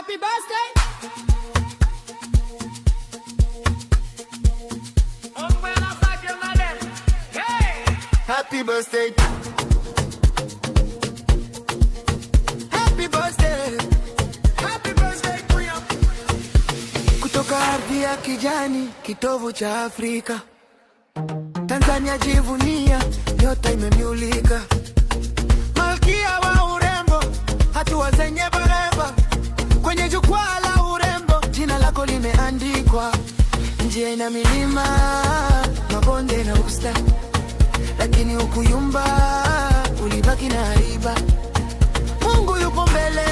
Happy birthday. Happy birthday. Happy birthday. Happy birthday to you. Kutoka ardhi ya kijani, kitovu cha Afrika, Tanzania jivunia, nyota imemulika. Malkia wa urembo, hatua zenye bareba, kwenye jukwaa la urembo, jina lako limeandikwa. Njia ina milima, mabonde na usta, lakini ukuyumba, ulibaki na haiba. Mungu yupo mbele,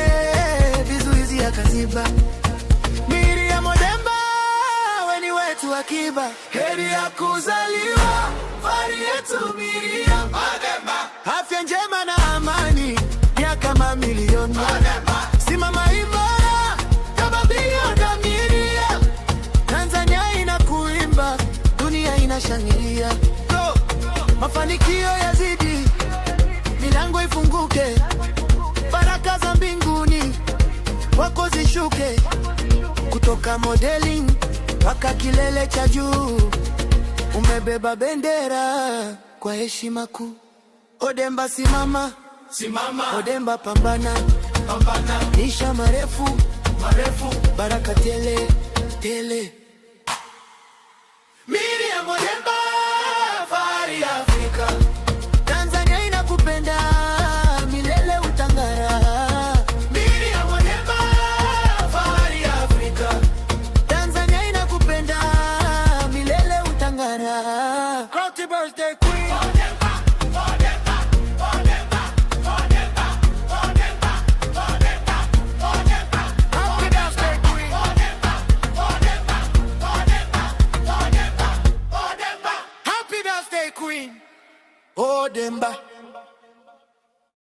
vizuizi akaziba. Miriam Odemba, weni wetu akiba. Heri ya kuzaliwa, fahari yetu Miriam Odemba. Afya njema na amani, miaka mamilioni. Simama imara, kama biliona Miriam. Tanzania inakuimba, dunia inashangilia. Mafanikio yazidi, milango ifunguke, baraka za mbinguni wako zishuke. Kutoka modeling mpaka kilele cha juu, umebeba bendera kwa heshima kuu. Odemba simama, simama. Odemba pambana, pambana. Maisha marefu, marefu. Baraka tele, tele. Miriam Odemba, fahari ya Afrika. Tanzania inakupenda, milele utangara. Miriam Odemba, fahari ya Afrika. Tanzania inakupenda, milele utangara. Happy birthday queen. Odemba, Odemba, Odemba, Odemba, Odemba, Odemba, Odemba. Happy birthday queen. Odemba, Odemba, Odemba, Odemba, Odemba. Happy birthday queen. Odemba.